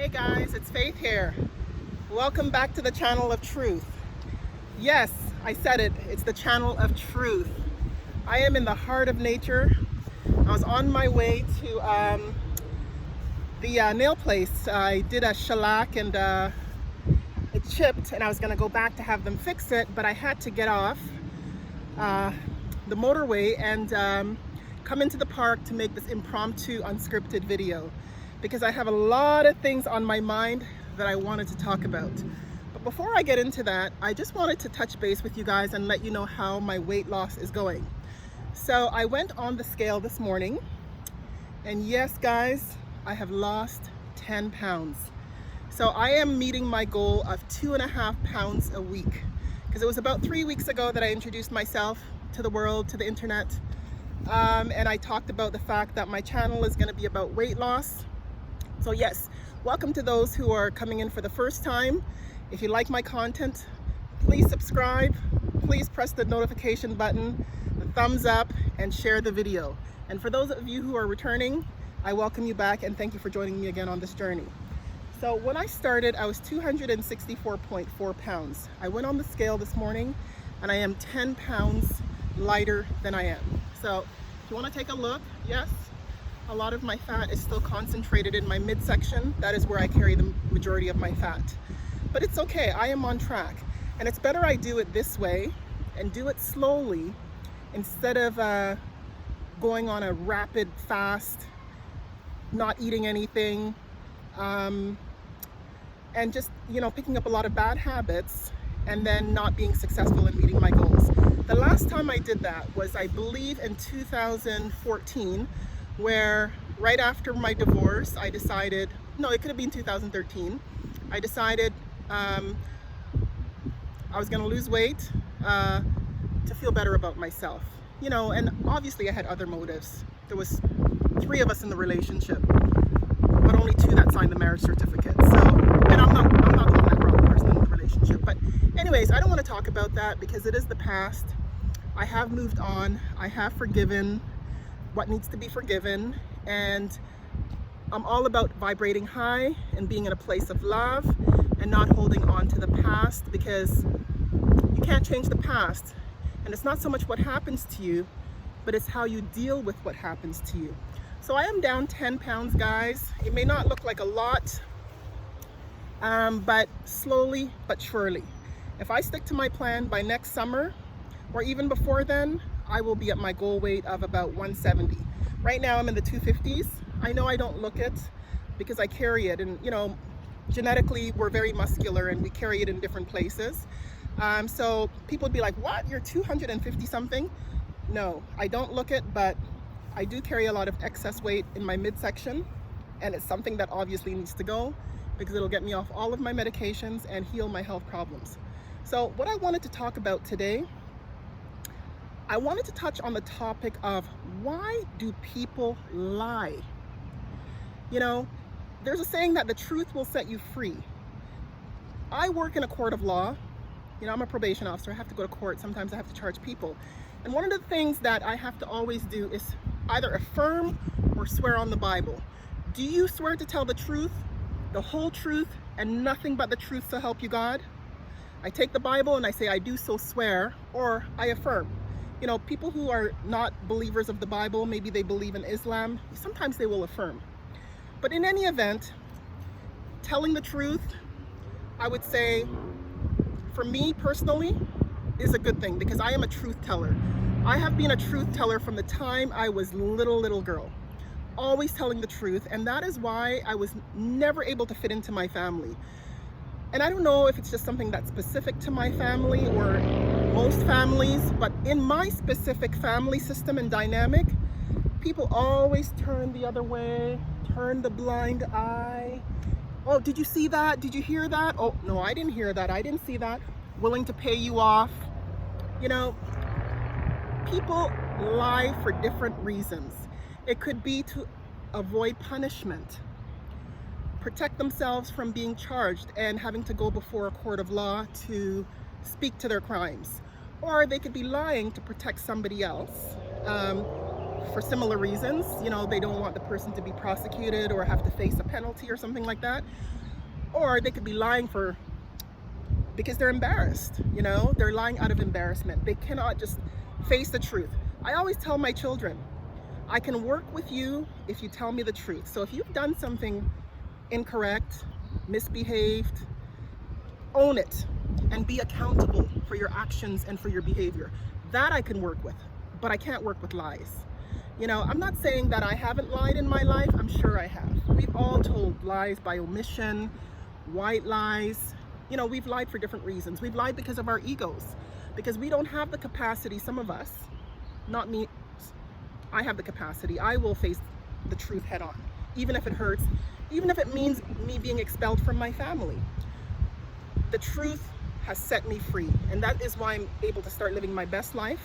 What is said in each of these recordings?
Hey guys, it's Faith here. Welcome back to the channel of truth. Yes, I said it, it's the channel of truth. I am in the heart of nature. I was on my way to the nail place. I did a shellac and it chipped, and I was gonna go back to have them fix it, but I had to get off the motorway and come into the park to make this impromptu unscripted video because I have a lot of things on my mind that I wanted to talk about. But before I get into that, I just wanted to touch base with you guys and let you know how my weight loss is going. So I went on the scale this morning, and yes guys, I have lost 10 pounds. So I am meeting my goal of 2.5 pounds a week, because it was about 3 weeks ago that I introduced myself to the world, to the internet, and I talked about the fact that my channel is going to be about weight loss. So yes, welcome to those who are coming in for the first time. If you like my content, please subscribe, please press the notification button, the thumbs up, and share the video. And for those of you who are returning, I welcome you back and thank you for joining me again on this journey. So when I started, I was 264.4 pounds. I went on the scale this morning and I am 10 pounds lighter than I am. So if you want to take a look, yes, a lot of my fat is still concentrated in my midsection. That is where I carry the majority of my fat. But it's okay, I am on track. And it's better I do it this way and do it slowly instead of going on a rapid fast, not eating anything, and just, picking up a lot of bad habits and then not being successful in meeting my goals. The last time I did that was, I believe, in 2014, where right after my divorce, I decided, no, it could have been 2013, I decided I was gonna lose weight to feel better about myself. And obviously I had other motives. There was 3 of us in the relationship, but only 2 that signed the marriage certificate. So, and I'm not the one that brought the person in the relationship. But anyways, I don't want to talk about that because it is the past. I have moved on. I have forgiven what needs to be forgiven, and I'm all about vibrating high and being in a place of love and not holding on to the past, because you can't change the past. And it's not so much what happens to you, but it's how you deal with what happens to you. So I am down 10 pounds, guys. It may not look like a lot, but slowly but surely. If I stick to my plan, by next summer, or even before then, I will be at my goal weight of about 170. Right now I'm in the 250s. I know I don't look it because I carry it, and genetically we're very muscular and we carry it in different places. So people would be like, what, you're 250 something? No, I don't look it, but I do carry a lot of excess weight in my midsection, and it's something that obviously needs to go because it'll get me off all of my medications and heal my health problems. So what I wanted to talk about today, I wanted to touch on the topic of, why do people lie? There's a saying that the truth will set you free. I work in a court of law. I'm a probation officer. I have to go to court. Sometimes I have to charge people. And one of the things that I have to always do is either affirm or swear on the Bible. Do you swear to tell the truth, the whole truth, and nothing but the truth so help you God? I take the Bible and I say, I do so swear, or I affirm. People who are not believers of the Bible, maybe they believe in Islam, sometimes they will affirm. But in any event, telling the truth, I would say, for me personally, is a good thing, because I am a truth teller. I have been a truth teller from the time I was little girl, always telling the truth, and that is why I was never able to fit into my family. And I don't know if it's just something that's specific to my family or most families, but in my specific family system and dynamic, people always turn the other way, turn the blind eye. Oh, did you see that? Did you hear that? Oh, no, I didn't hear that. I didn't see that. Willing to pay you off. People lie for different reasons. It could be to avoid punishment, protect themselves from being charged and having to go before a court of law to speak to their crimes. Or they could be lying to protect somebody else. for similar reasons. You know, they don't want the person to be prosecuted or have to face a penalty or something like that. Or they could be lying because they're embarrassed, you know, they're lying out of embarrassment. They cannot just face the truth. I always tell my children, I can work with you if you tell me the truth. So if you've done something incorrect, misbehaved, own it and be accountable for your actions and for your behavior. That I can work with, but I can't work with lies. You know, I'm not saying that I haven't lied in my life. I'm sure I have. We've all told lies by omission, white lies. You know, we've lied for different reasons. We've lied because of our egos, because we don't have the capacity, some of us, not me, I have the capacity. I will face the truth head on, even if it hurts, even if it means me being expelled from my family. The truth has set me free, and that is why I'm able to start living my best life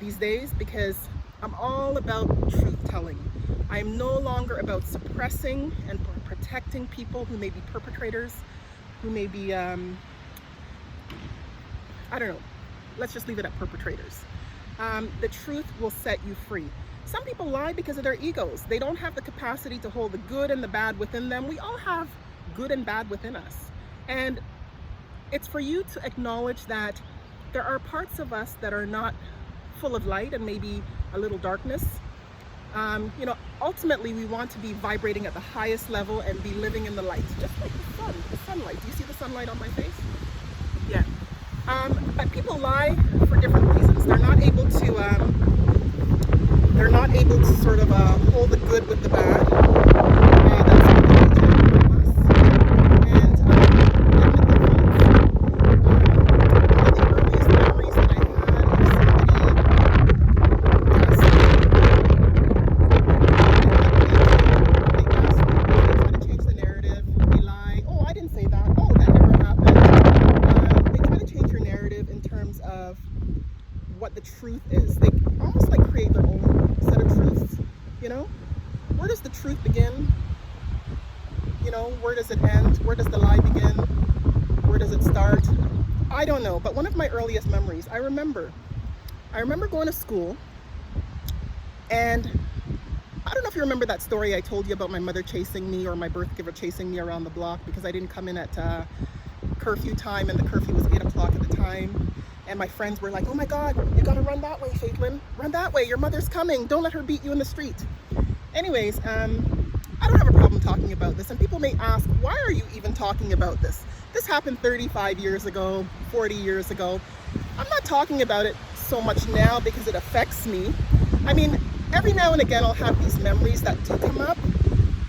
these days, because I'm all about truth telling. I am no longer about suppressing and protecting people who may be perpetrators, who may be, I don't know, let's just leave it at perpetrators. The truth will set you free. Some people lie because of their egos. They don't have the capacity to hold the good and the bad within them. We all have good and bad within us. And it's for you to acknowledge that there are parts of us that are not full of light and maybe a little darkness. You know, ultimately we want to be vibrating at the highest level and be living in the light, just like the sunlight. Do you see the sunlight on my face? Yeah. But people lie for different reasons. They're not able to sort of hold the good with the bad. That's what they do to us. And one of the earliest memories that I had of somebody they try to change the narrative. They lie. Oh, I didn't say that. Oh, that never happened. They try to change your narrative in terms of what the truth is. They almost like create their own set of truths, you know? Where does the truth begin? You know, where does it end? Where does the lie begin? Where does it start? I don't know, but one of my earliest memories, I remember going to school, and I don't know if you remember that story I told you about my mother chasing me, or my birth giver chasing me around the block because I didn't come in at curfew time, and the curfew was 8 o'clock at the time. And my friends were like, oh my God, you gotta run that way, Caitlin. Run that way, your mother's coming. Don't let her beat you in the street. Anyways, I don't have a problem talking about this. And people may ask, why are you even talking about this? This happened 35 years ago, 40 years ago. I'm not talking about it so much now because it affects me. I mean, every now and again, I'll have these memories that do come up,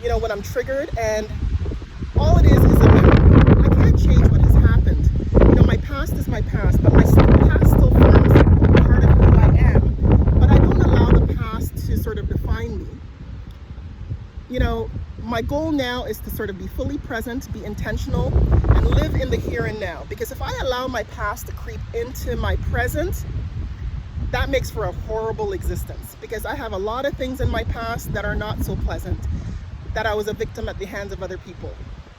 you know, when I'm triggered, and all it is a memory. I can't change what has happened. You know, my past is my past, but my past still forms part of who I am. But I don't allow the past to sort of define me. You know, my goal now is to sort of be fully present, be intentional, and live in the here and now. Because if I allow my past to creep into my present, that makes for a horrible existence. Because I have a lot of things in my past that are not so pleasant, that I was a victim at the hands of other people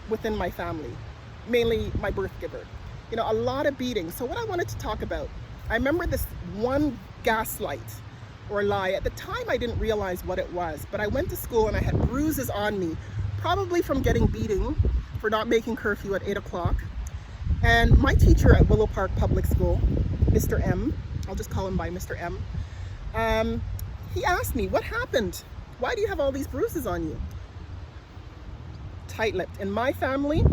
within my family, mainly my birth giver. You know, a lot of beatings. So what I wanted to talk about, I remember this one gaslight or lie. At the time, I didn't realize what it was, but I went to school and I had bruises on me, probably from getting beating for not making curfew at 8 o'clock. And my teacher at Willow Park Public School, Mr. M, I'll just call him by Mr. M, he asked me, what happened? Why do you have all these bruises on you? Tight-lipped. In my family,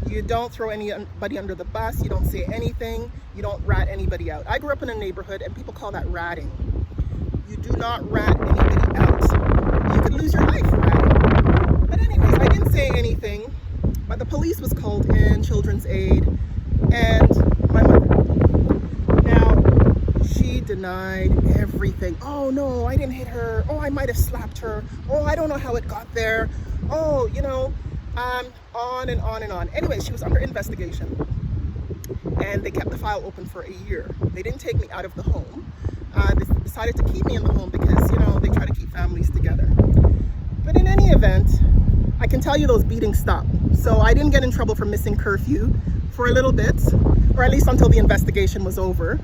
you don't throw anybody under the bus, you don't say anything, you don't rat anybody out. I grew up in a neighborhood and people call that ratting. You do not rat anybody out. You could lose your life for ratting. But anyways, I didn't say anything, but the police was called in, Children's Aid, and my mother. Now, she denied everything. Oh no, I didn't hit her. Oh, I might have slapped her. Oh, I don't know how it got there. Oh, you know, on and on and on. Anyway, she was under investigation, and they kept the file open for a year. They didn't take me out of the home. They decided to keep me in the home because, you know, they try to keep families together. But in any event, I can tell you those beatings stopped. So I didn't get in trouble for missing curfew for a little bit, or at least until the investigation was over.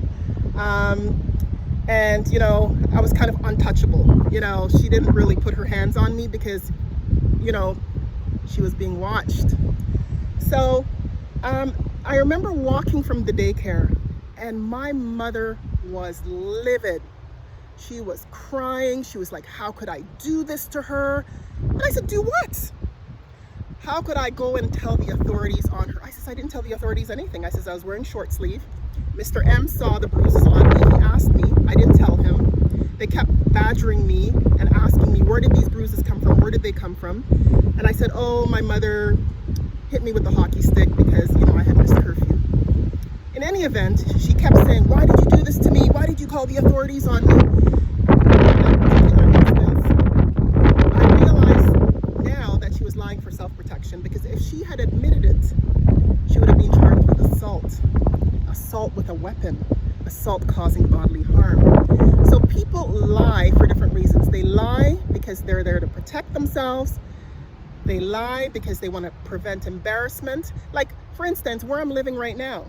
And, I was kind of untouchable. She didn't really put her hands on me because, she was being watched. So I remember walking from the daycare, and my mother was livid. She was crying. She was like, how could I do this to her? And I said, do what? How could I go and tell the authorities on her? I said, I didn't tell the authorities anything. I said, I was wearing short sleeve. Mr. M saw the bruises on me. He asked me. I didn't tell him. They kept badgering me and asking me, where did these bruises come from? Where did they come from? And I said, oh, my mother hit me with the hockey stick because, I had missed curfew. In any event, she kept saying, why did you do this to me? Why did you call the authorities on me? I realize now that she was lying for self-protection, because if she had admitted it, she would have been charged with assault with a weapon, assault causing bodily harm. So people lie for different reasons. They lie because they're there to protect themselves. They lie because they want to prevent embarrassment. Like, for instance, where I'm living right now,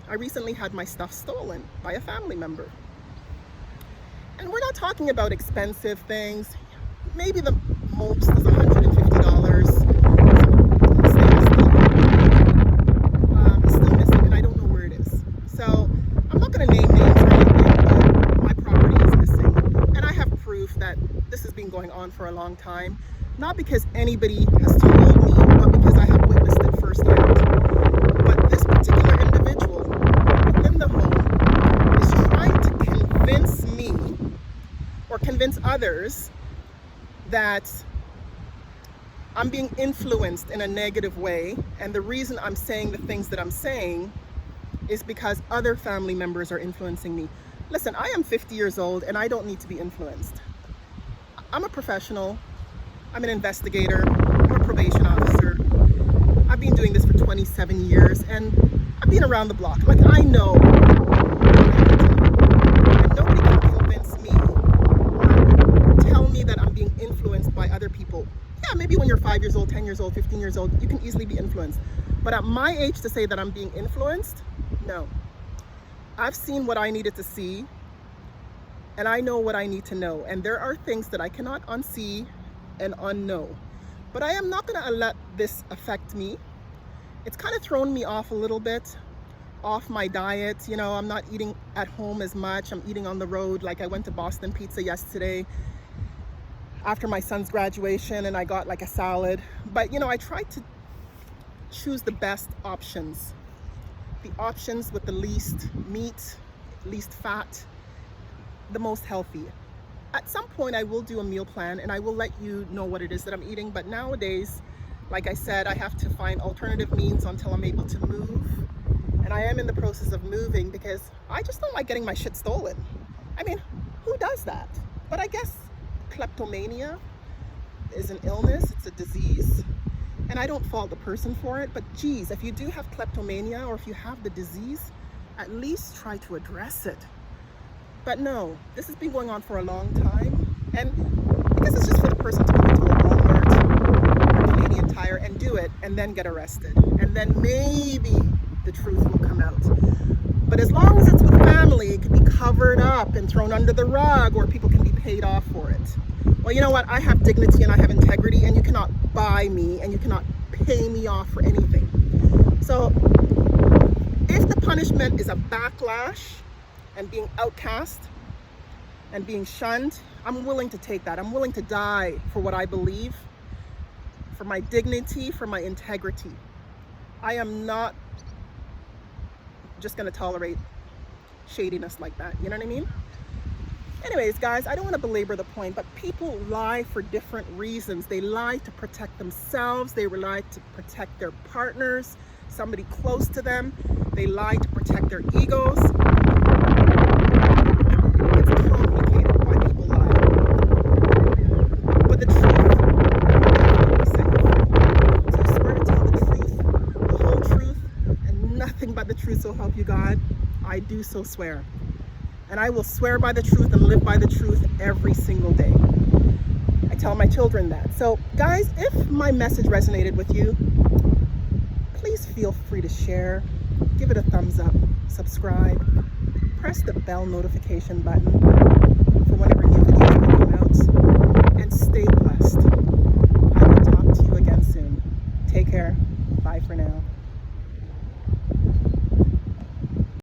I recently had my stuff stolen by a family member. And we're not talking about expensive things. Maybe the most is $150. It's still missing, and I don't know where it is. So I'm not going to name names or anything, but my property is missing. And I have proof that this has been going on for a long time. Not because anybody has told me, but because I have witnessed it firsthand. But this particular individual within the home is trying to convince me or convince others that I'm being influenced in a negative way. And the reason I'm saying the things that I'm saying is because other family members are influencing me. Listen, I am 50 years old and I don't need to be influenced. I'm a professional. I'm an investigator, I'm a probation officer. I've been doing this for 27 years and I've been around the block. Like, I know. And nobody can convince me or tell me that I'm being influenced by other people. Yeah, maybe when you're 5 years old, 10 years old, 15 years old, you can easily be influenced. But at my age to say that I'm being influenced, no. I've seen what I needed to see and I know what I need to know. And there are things that I cannot unsee and unknow, but I am not going to let this affect me. It's kind of thrown me off a little bit, off my diet. I'm not eating at home as much. I'm eating on the road. Like, I went to Boston Pizza yesterday after my son's graduation and I got like a salad. But I tried to choose the best options, the options with the least meat, least fat, the most healthy. At some point, I will do a meal plan and I will let you know what it is that I'm eating. But nowadays, like I said, I have to find alternative means until I'm able to move. And I am in the process of moving because I just don't like getting my shit stolen. I mean, who does that? But I guess kleptomania is an illness, it's a disease. And I don't fault the person for it. But geez, if you do have kleptomania or if you have the disease, at least try to address it. But no, this has been going on for a long time. And because it's just for the person to go into a Walmart or Canadian Tire and do it and then get arrested. And then maybe the truth will come out. But as long as it's with family, it can be covered up and thrown under the rug, or people can be paid off for it. Well, you know what? I have dignity and I have integrity, and you cannot buy me and you cannot pay me off for anything. So if the punishment is a backlash and being outcast and being shunned, I'm willing to take that. I'm willing to die for what I believe, for my dignity, for my integrity. I am not just going to tolerate shadiness like that. You know what I mean? Anyways, guys, I don't want to belabor the point, but people lie for different reasons. They lie to protect themselves. They lie to protect their partners, somebody close to them. They lie to protect their egos. It's complicated why people lie. But the truth is safe. So I swear to tell the truth, the whole truth, and nothing but the truth, so help you God. I do so swear. And I will swear by the truth and live by the truth every single day. I tell my children that. So guys, if my message resonated with you, please feel free to share, give it a thumbs up, subscribe, press the bell notification button for whenever new videos come out, and stay blessed. I will talk to you again soon. Take care. Bye for now.